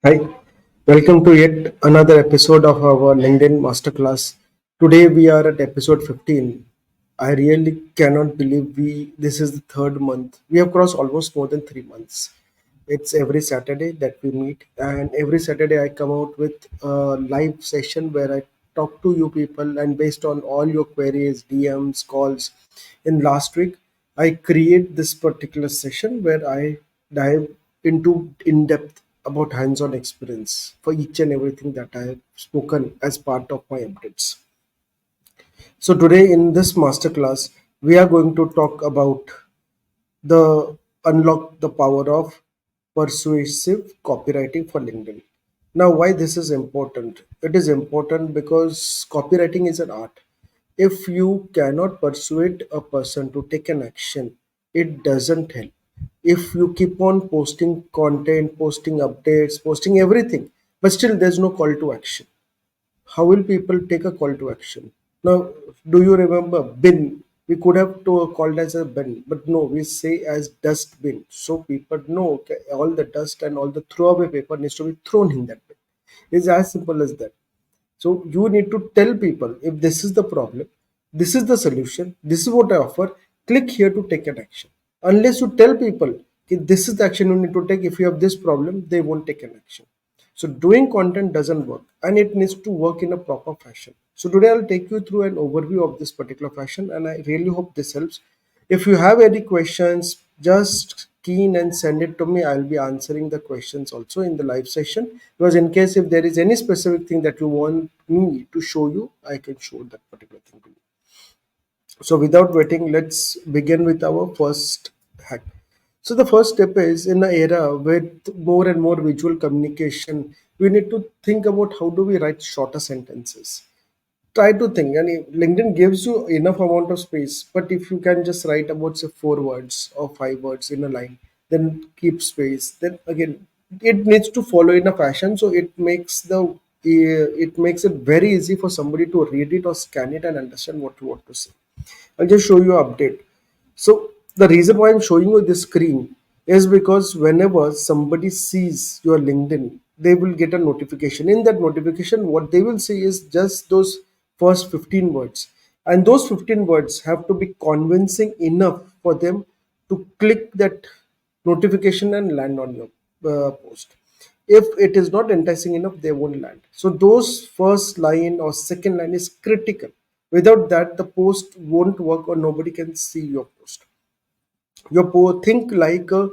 Hi, welcome to yet another episode of our LinkedIn Masterclass. Today we are at episode 15. I really cannot believe this is the third month. We have crossed almost more than 3 months. It's every Saturday that we meet, and every Saturday I come out with a live session where I talk to you people, and based on all your queries, DMs, calls. In last week, I create this particular session where I dive into in depth about hands-on experience for each and everything that I have spoken as part of my updates. So today in this masterclass, we are going to talk about the unlock the power of persuasive copywriting for LinkedIn. Now, why this is important? It is important because copywriting is an art. If you cannot persuade a person to take an action, it doesn't help. If you keep on posting content, posting updates, posting everything, but still there's no call to action, how will people take a call to action? Now, do you remember bin? We could have called as a bin, but no, we say as dustbin. So people know, okay, all the dust and all the throwaway paper needs to be thrown in that bin. It's as simple as that. So you need to tell people if this is the problem, this is the solution, this is what I offer. Click here to take an action. Unless you tell people if this is the action you need to take, if you have this problem, they won't take an action. So doing content doesn't work and it needs to work in a proper fashion. So today I'll take you through an overview of this particular fashion and I really hope this helps. If you have any questions, just keen and send it to me. I'll be answering the questions also in the live session. Because in case if there is any specific thing that you want me to show you, I can show that particular thing to you. So without waiting, let's begin with our first hack. So the first step is in an era with more and more visual communication, we need to think about how do we write shorter sentences. Try to think, and LinkedIn gives you enough amount of space, but if you can just write about say 4 words or 5 words in a line, then keep space. Then again, it needs to follow in a fashion, so it makes it very easy for somebody to read it or scan it and understand what you want to say. I'll just show you update. So the reason why I'm showing you this screen is because whenever somebody sees your LinkedIn, they will get a notification. In that notification, what they will see is just those first 15 words. And those 15 words have to be convincing enough for them to click that notification and land on your post. If it is not enticing enough, they won't land. So those first line or second line is critical. Without that, the post won't work or nobody can see your post. Think like a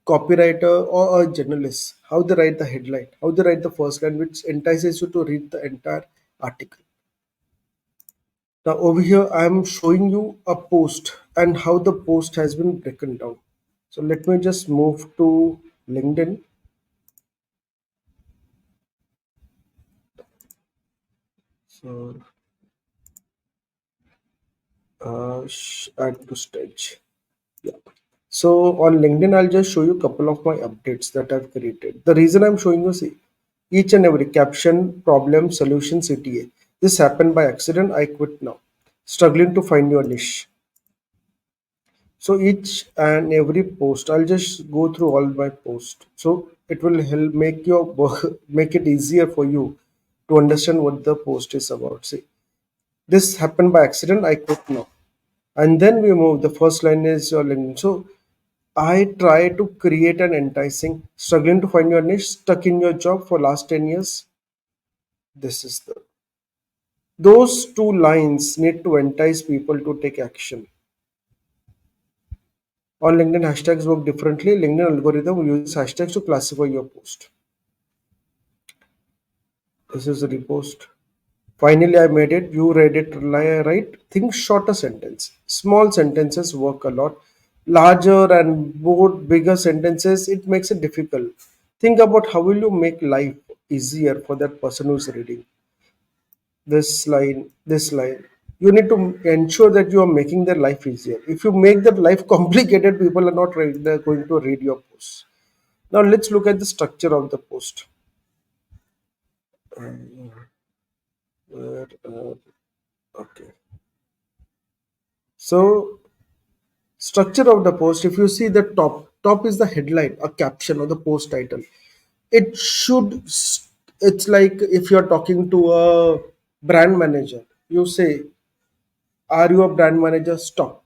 copywriter or a journalist. How they write the headline, how they write the first line, which entices you to read the entire article. Now over here, I am showing you a post and how the post has been broken down. So let me just move to LinkedIn. So add to stage. Yeah. So on LinkedIn, I'll just show you a couple of my updates that I've created. The reason I'm showing you, see, each and every caption, problem, solution, CTA. This happened by accident. I quit now. Struggling to find your niche. So each and every post, I'll just go through all my posts. So it will help make your work, make it easier for you to understand what the post is about. See, this happened by accident. I quit now. And then we move. The first line is your LinkedIn. So I try to create an enticing, struggling to find your niche, stuck in your job for last 10 years. This is the those two lines need to entice people to take action. On LinkedIn, hashtags work differently. LinkedIn algorithm uses hashtags to classify your post. This is a repost. Finally, I made it. You read it right. Think shorter sentence. Small sentences work a lot. Larger and more bigger sentences, it makes it difficult. Think about how will you make life easier for that person who's reading this line. You need to ensure that you are making their life easier. If you make their life complicated, people are not ready, they're going to read your post. Now let's look at the structure of the post. Okay. So structure of the post, if you see the top is the headline, a caption or the post title. it should it's like if you're talking to a brand manager, you say, are you a brand manager? Stop.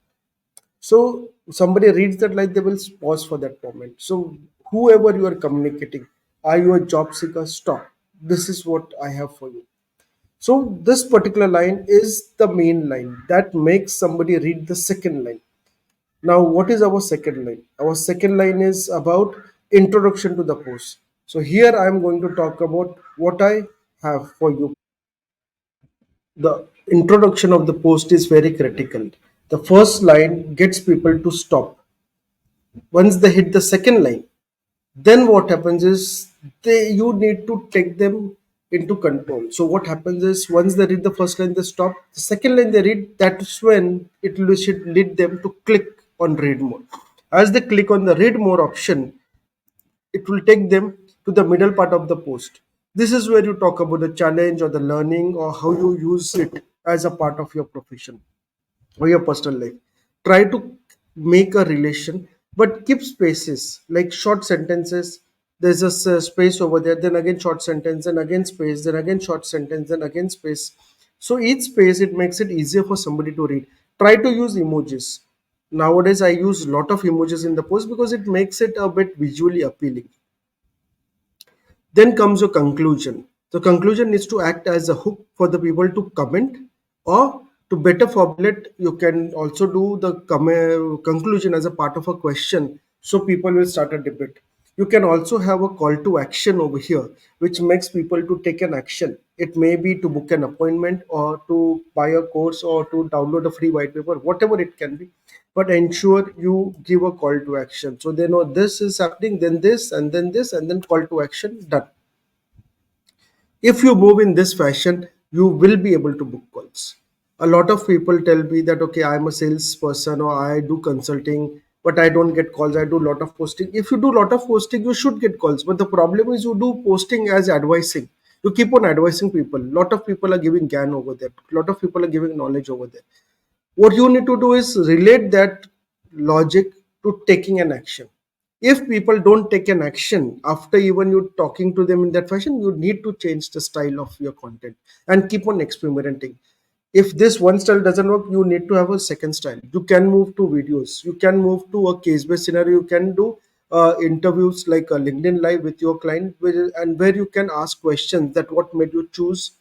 So somebody reads that line, they will pause for that moment. So whoever you are communicating, are you a job seeker? Stop. This is what I have for you. So this particular line is the main line that makes somebody read the second line. Now, what is our second line? Our second line is about introduction to the post. So here I am going to talk about what I have for you. The introduction of the post is very critical. The first line gets people to stop. Once they hit the second line, then what happens is they you need to take them into control. So what happens is once they read the first line, they stop. The second line they read, that's when should lead them to click on read more. As they click on the read more option, it will take them to the middle part of the post. This is where you talk about the challenge or the learning or how you use it as a part of your profession or your personal life. Try to make a relation, but keep spaces like short sentences. There's a space over there, then again short sentence, then again space, then again short sentence, then again space. So each space, it makes it easier for somebody to read. Try to use emojis. Nowadays, I use a lot of emojis in the post because it makes it a bit visually appealing. Then comes your conclusion. The conclusion needs to act as a hook for the people to comment, or to better formulate, you can also do the conclusion as a part of a question so people will start a debate. You can also have a call to action over here, which makes people to take an action. It may be to book an appointment or to buy a course or to download a free white paper, whatever it can be. But ensure you give a call to action so they know this is happening, then this, and then this, and then call to action done. If you move in this fashion, you will be able to book calls. A lot of people tell me that, okay, I'm a salesperson or I do consulting, but I don't get calls. I do a lot of posting. If you do a lot of posting, you should get calls, but the problem is you do posting as advising. You keep on advising people. A lot of people are giving gan over there. A lot of people are giving knowledge over there. What you need to do is relate that logic to taking an action. If people don't take an action after even you talking to them in that fashion, you need to change the style of your content and keep on experimenting. If this one style doesn't work, you need to have a second style. You can move to videos, you can move to a case-based scenario, you can do interviews like a LinkedIn live with your client, and where you can ask questions that what made you choose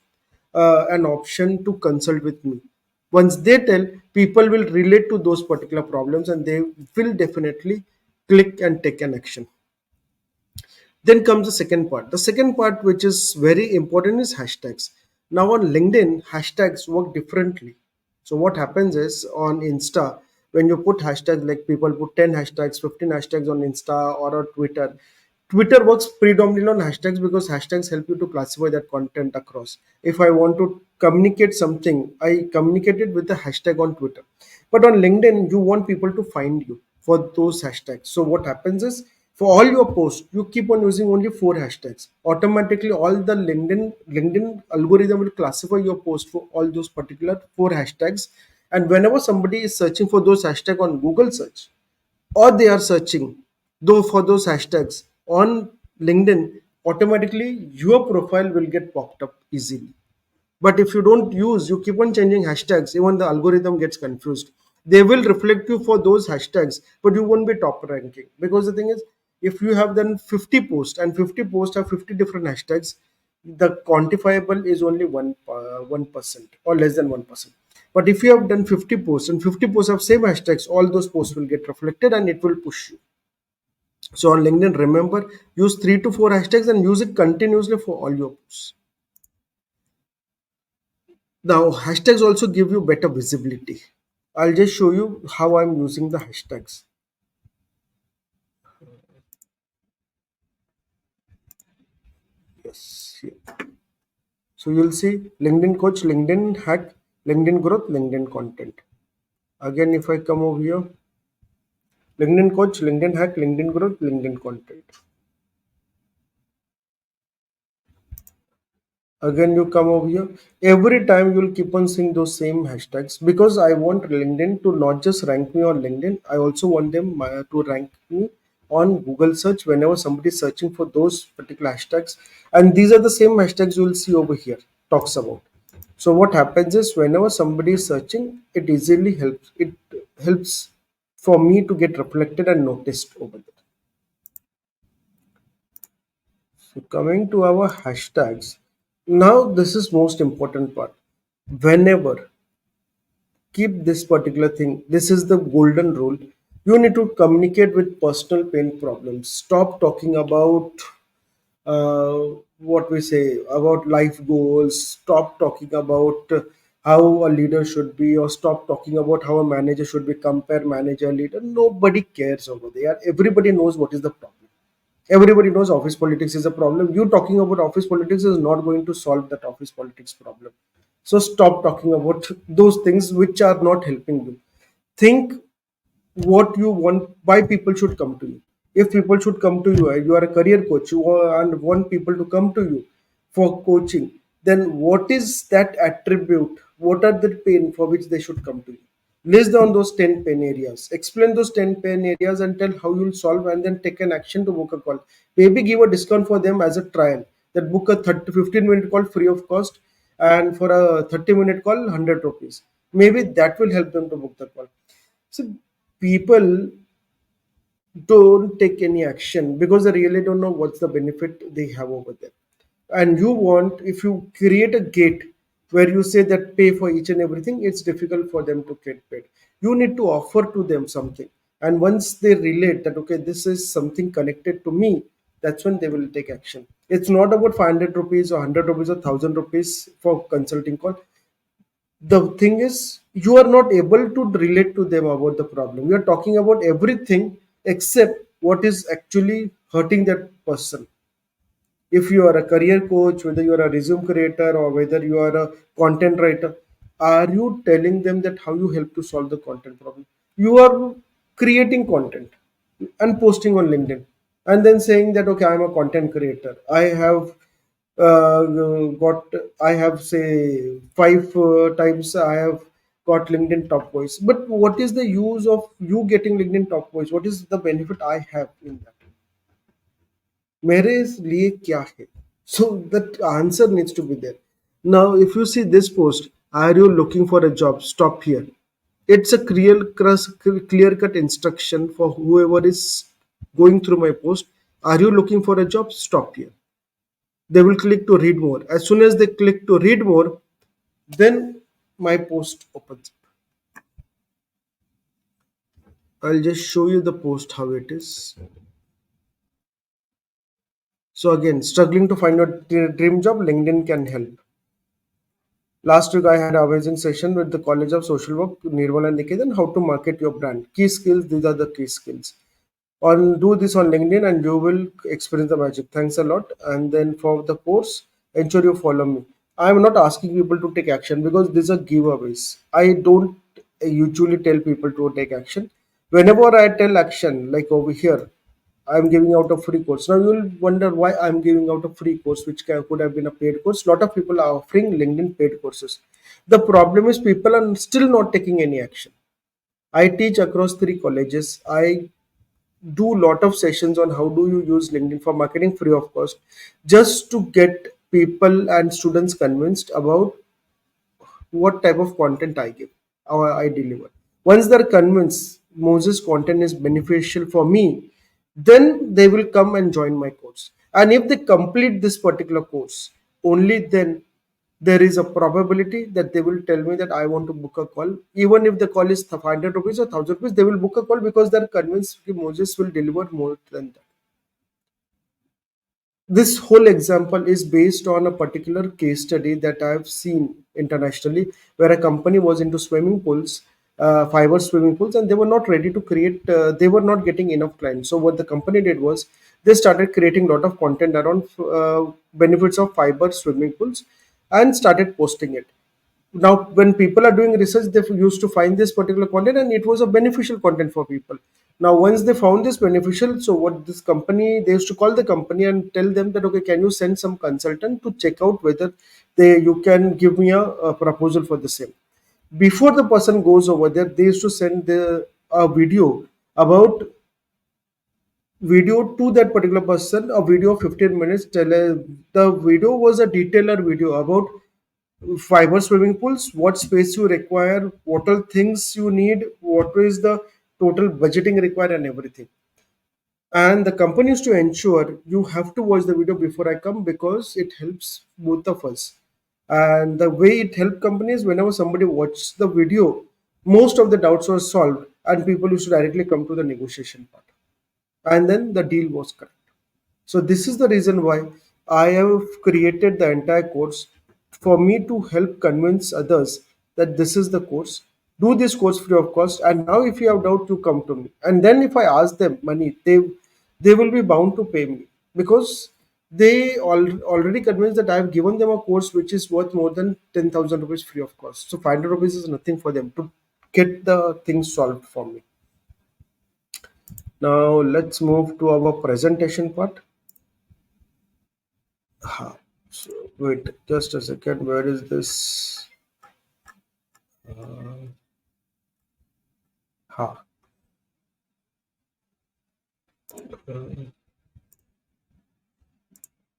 an option to consult with me. Once they tell, people will relate to those particular problems and they will definitely click and take an action. Then comes the second part. The second part, which is very important, is hashtags. Now on LinkedIn, hashtags work differently. So what happens is on Insta, when you put hashtags, like people put 10 hashtags, 15 hashtags on Insta or on Twitter. Twitter works predominantly on hashtags because hashtags help you to classify that content across. If I want to communicate something, I communicate it with the hashtag on Twitter. But on LinkedIn, you want people to find you for those hashtags. So what happens is, for all your posts, you keep on using only 4 hashtags. Automatically, all the LinkedIn algorithm will classify your post for all those particular 4 hashtags. And whenever somebody is searching for those hashtags on Google search, or they are searching though for those hashtags on LinkedIn, automatically your profile will get popped up easily. But if you don't use, you keep on changing hashtags, even the algorithm gets confused. They will reflect you for those hashtags, but you won't be top ranking. Because the thing is, if you have done 50 posts and 50 posts have 50 different hashtags, the quantifiable is only 1% or less than 1%. But if you have done 50 posts and 50 posts have same hashtags, all those posts will get reflected and it will push you. So on LinkedIn, remember, use 3 to 4 hashtags and use it continuously for all your posts. Now, hashtags also give you better visibility. I'll just show you how I'm using the hashtags. Yes. Here. So you'll see LinkedIn coach, LinkedIn hack, LinkedIn growth, LinkedIn content. Again, if I come over here, LinkedIn coach, LinkedIn hack, LinkedIn growth, LinkedIn content. Again, you come over here. Every time you'll keep on seeing those same hashtags because I want LinkedIn to not just rank me on LinkedIn. I also want them to rank me on Google search whenever somebody is searching for those particular hashtags. And these are the same hashtags you will see over here, talks about. So what happens is whenever somebody is searching, it easily helps. It helps for me to get reflected and noticed over there. So coming to our hashtags, now this is most important part. Whenever keep this particular thing, this is the golden rule. You need to communicate with personal pain problems. Stop talking about uh, what we say about life goals. Stop talking about how a leader should be, or stop talking about how a manager should be. Compare manager leader. Nobody cares over there. Everybody knows what is the problem. Everybody knows office politics is a problem. You talking about office politics is not going to solve that office politics problem. So stop talking about those things which are not helping you. Think what you want, why people should come to you. If people should come to you, you are a career coach, and want people to come to you for coaching, then what is that attribute? What are the pain for which they should come to you? List down those 10 pain areas, explain those 10 pain areas and tell how you'll solve, and then take an action to book a call. Maybe give a discount for them as a trial, that book a 30, 15-minute call free of cost, and for a 30-minute call 100 rupees. Maybe that will help them to book the call. So people don't take any action because they really don't know what's the benefit they have over there. And you want, if you create a gate where you say that pay for each and everything, it's difficult for them to get paid. You need to offer to them something. And once they relate that, okay, this is something connected to me, that's when they will take action. It's not about 500 rupees or 100 rupees or 1000 rupees for consulting call. The thing is, you are not able to relate to them about the problem. You are talking about everything except what is actually hurting that person. If you are a career coach, whether you are a resume creator or whether you are a content writer, are you telling them that how you help to solve the content problem? You are creating content and posting on LinkedIn, and then saying that, okay, I'm a content creator, I have got, I have say 5 times I have got LinkedIn top voice. But what is the use of you getting LinkedIn top voice? What is the benefit I have in that? मेरे लिए क्या है? So that answer needs to be there. Now if you see this post, are you looking for a job, stop here. It's a clear cut instruction for whoever is going through my post. Are you looking for a job, stop here. They will click to read more. As soon as they click to read more, then my post opens. I'll just show you the post how it is. So again, struggling to find a dream job, LinkedIn can help. Last week, I had an amazing session with the College of Social Work, Nirmal and Niketan, how to market your brand. Key skills, these are the key skills. Do this on LinkedIn and you will experience the magic. Thanks a lot. And then for the course, ensure you follow me. I'm not asking people to take action because these are giveaways. I don't usually tell people to take action. Whenever I tell action, like over here, I'm giving out a free course. Now you'll wonder why I'm giving out a free course, which could have been a paid course. A lot of people are offering LinkedIn paid courses. The problem is people are still not taking any action. I teach across 3 colleges. I do lot of sessions on how do you use LinkedIn for marketing free of cost, just to get people and students convinced about what type of content I give or I deliver. Once they're convinced Moses content is beneficial for me, then they will come and join my course. And if they complete this particular course, only then there is a probability that they will tell me that I want to book a call. Even if the call is 500 rupees or 1000 rupees, they will book a call because they're convinced that Moses will deliver more than that. This whole example is based on a particular case study that I've seen internationally, where a company was into swimming pools, fiber swimming pools, and they were not ready to create. They were not getting enough clients. So what the company did was they started creating a lot of content around benefits of fiber swimming pools, and started posting it. Now when people are doing research, they used to find this particular content and it was a beneficial content for people. Now once they found this beneficial, so what this company, they used to call the company and tell them that, okay, can you send some consultant to check out whether you can give me a proposal for the same. Before the person goes over there, they used to send a video about video to that particular person, a video of 15 minutes. The video was a detailer video about fiber swimming pools, what space you require, what are things you need, what is the total budgeting required, and everything. And the company is to ensure you have to watch the video before I come because it helps both of us. And the way it helped companies, whenever somebody watched the video, most of the doubts were solved, and people used to directly come to the negotiation part. And then the deal was cut. So this is the reason why I have created the entire course for me to help convince others that this is the course. Do this course free of cost, and now if you have doubt, you come to me. And then if I ask them money, they will be bound to pay me because already convinced that I have given them a course which is worth more than 10,000 rupees free of cost. So 500 rupees is nothing for them to get the things solved for me. Now let's move to our presentation part. Ha. So wait, just a second. Where is this? Ha.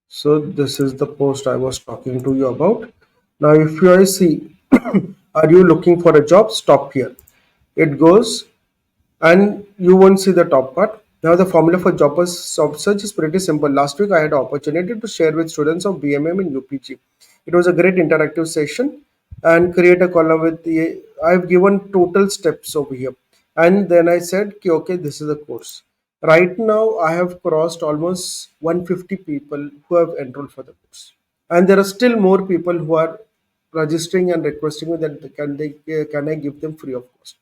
So this is the post I was talking to you about. Now, if you see, are you looking for a job? Stop here. It goes and you won't see the top part. Now the formula for job search is pretty simple. Last week I had an opportunity to share with students of BMM in UPG. It was a great interactive session and create a column with the I've given total steps over here. And then I said, "Ki, okay, this is the course. Right now I have crossed almost 150 people who have enrolled for the course. And there are still more people who are registering and requesting me that can I give them free of cost.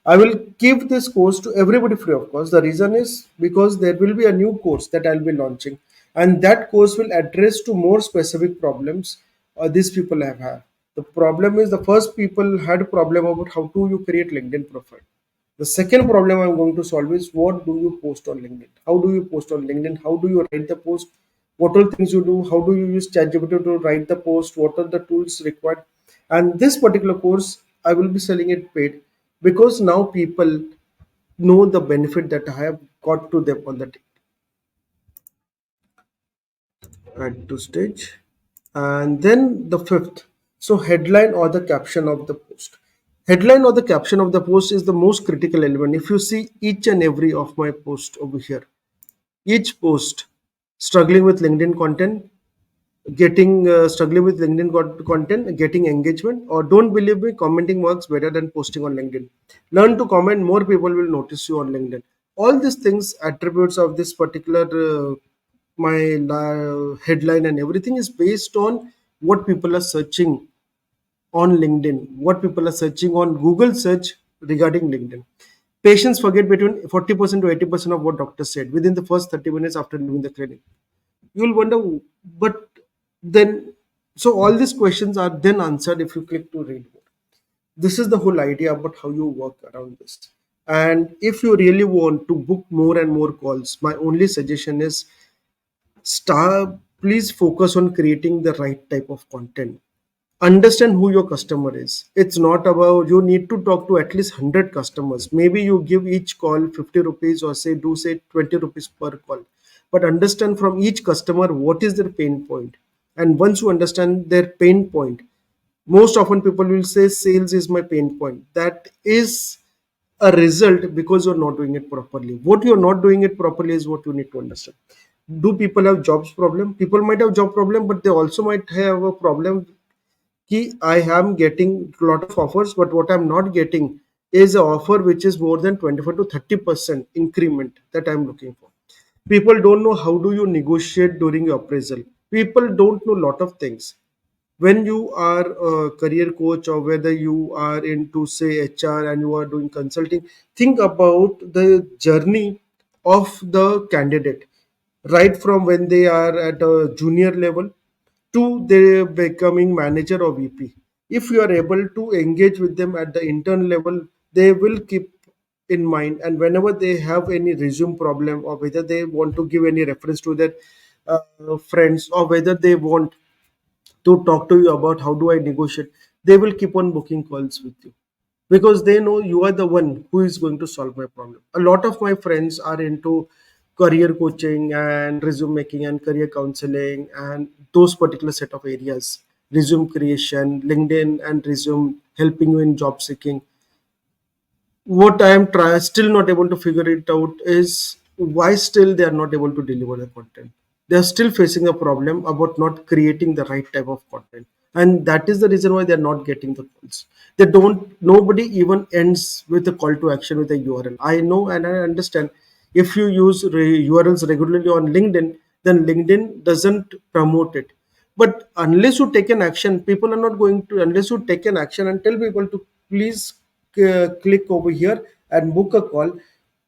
I will give this course to everybody free of cost. The reason is because there will be a new course that I'll be launching, and that course will address to more specific problems these people have had. The problem is the first people had a problem about how do you create LinkedIn profile. The second problem I'm going to solve is what do you post on LinkedIn? How do you post on LinkedIn? How do you write the post? What are things you do? How do you use ChatGPT to write the post? What are the tools required? And this particular course, I will be selling it paid because now people know the benefit that I have got to them on the add to stage. And then the fifth, so headline or the caption of the post. Headline or the caption of the post is the most critical element. If you see each and every of my post over here, each post struggling with LinkedIn content, getting struggling with LinkedIn content, getting engagement, or don't believe me, commenting works better than posting on LinkedIn. Learn to comment, more people will notice you on LinkedIn. All these things, attributes of this particular headline and everything is based on what people are searching on LinkedIn, what people are searching on Google search regarding LinkedIn. Patients forget between 40% to 80% of what doctors said within the first 30 minutes after leaving the clinic. You'll wonder, but then, so all these questions are then answered if you click to read more. This is the whole idea about how you work around this. And if you really want to book more and more calls, my only suggestion is please focus on creating the right type of content. Understand who your customer is. It's not about you need to talk to at least 100 customers. Maybe you give each call 50 rupees or say 20 rupees per call, but understand from each customer what is their pain point. And once you understand their pain point, most often people will say sales is my pain point. That is a result because you're not doing it properly. What you're not doing it properly is what you need to understand. Do people have jobs problem? People might have job problem, but they also might have a problem कि I am getting a lot of offers, but what I'm not getting is an offer which is more than 25 to 30% increment that I'm looking for. People don't know how do you negotiate during your appraisal. People don't know a lot of things. When you are a career coach or whether you are into say HR and you are doing consulting, think about the journey of the candidate right from when they are at a junior level to they becoming manager or VP. If you are able to engage with them at the intern level, they will keep in mind. And whenever they have any resume problem or whether they want to give any reference to their friends or whether they want to talk to you about how do I negotiate, they will keep on booking calls with you because they know you are the one who is going to solve my problem. A lot of my friends are into career coaching and resume making and career counseling and those particular set of areas, resume creation, LinkedIn and resume helping you in job seeking. What I am still not able to figure it out is why still they are not able to deliver the content. They are still facing a problem about not creating the right type of content, and that is the reason why they are not getting the calls. They don't. Nobody even ends with a call to action with a URL. I know and I understand. If you use URLs regularly on LinkedIn, then LinkedIn doesn't promote it. But unless you take an action, people are not going to. Unless you take an action and tell people to please click over here and book a call.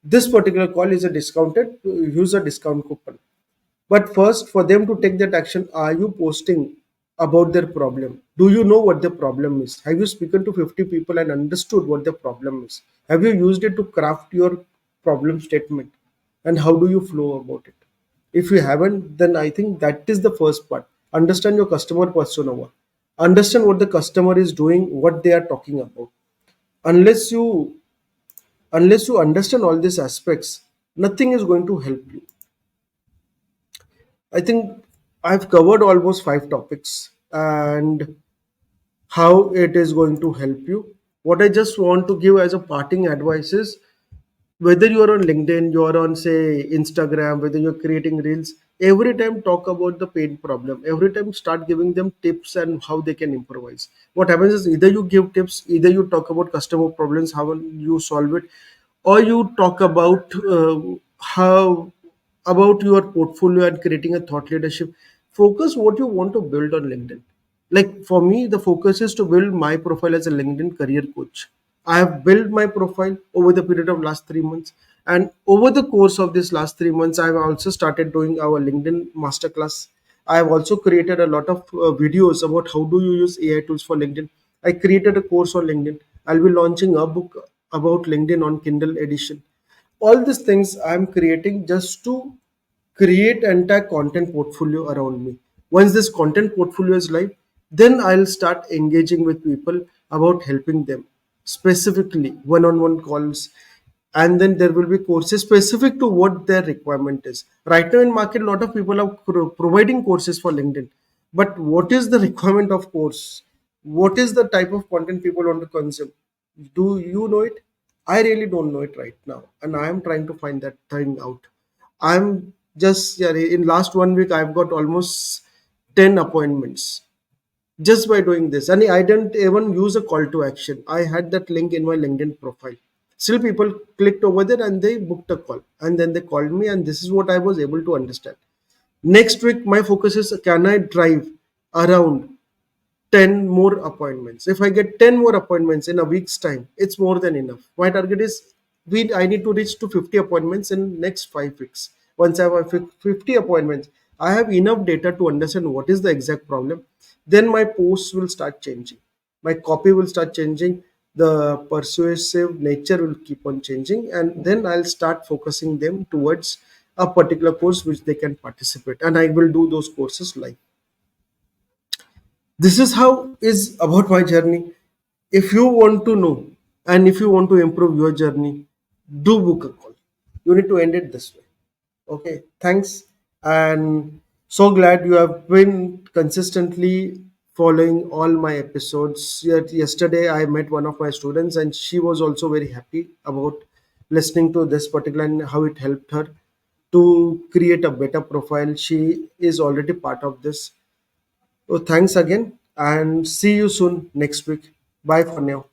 This particular call is a discounted, use a discount coupon. But first, for them to take that action, are you posting about their problem? Do you know what the problem is? Have you spoken to 50 people and understood what the problem is? Have you used it to craft your problem statement? And how do you flow about it? If you haven't, then I think that is the first part. Understand your customer persona. Understand what the customer is doing, what they are talking about. Unless you understand all these aspects, nothing is going to help you. I think I've covered almost 5 topics and how it is going to help you. What I just want to give as a parting advice is whether you are on LinkedIn, you are on say Instagram, whether you're creating reels, every time talk about the pain problem. Every time start giving them tips and how they can improvise. What happens is either you give tips, either you talk about customer problems, how you solve it, or you talk about how about your portfolio and creating a thought leadership. Focus what you want to build on LinkedIn. Like for me, the focus is to build my profile as a LinkedIn career coach. I have built my profile over the period of last 3 months, and over the course of this last 3 months, I have also started doing our LinkedIn masterclass. I have also created a lot of videos about how do you use AI tools for LinkedIn. I created a course on LinkedIn. I'll be launching a book about LinkedIn on Kindle edition. All these things I'm creating just to create entire content portfolio around me. Once this content portfolio is live, then I'll start engaging with people about helping them specifically one-on-one calls, and then there will be courses specific to what their requirement is. Right now in market, a lot of people are providing courses for LinkedIn, but what is the requirement of course? What is the type of content people want to consume? Do you know it? I really don't know it right now, and I am trying to find that thing out. I'm just, yeah, in last 1 week I've got almost 10 appointments just by doing this, and I didn't even use a call to action. I had that link in my LinkedIn profile. Still, people clicked over there and they booked a call, and then they called me, and this is what I was able to understand. Next week, my focus is can I drive around 10 more appointments. If I get 10 more appointments in a week's time, it's more than enough. My target is I need to reach to 50 appointments in next 5 weeks. Once I have 50 appointments, I have enough data to understand what is the exact problem. Then my posts will start changing. My copy will start changing. The persuasive nature will keep on changing, and then I'll start focusing them towards a particular course which they can participate, and I will do those courses live. This is how is about my journey. If you want to know and if you want to improve your journey, do book a call. You need to end it this way. Okay, thanks. And so glad you have been consistently following all my episodes. Yet yesterday I met one of my students and she was also very happy about listening to this particular and how it helped her to create a better profile. She is already part of this. So thanks again and see you soon next week. Bye for now.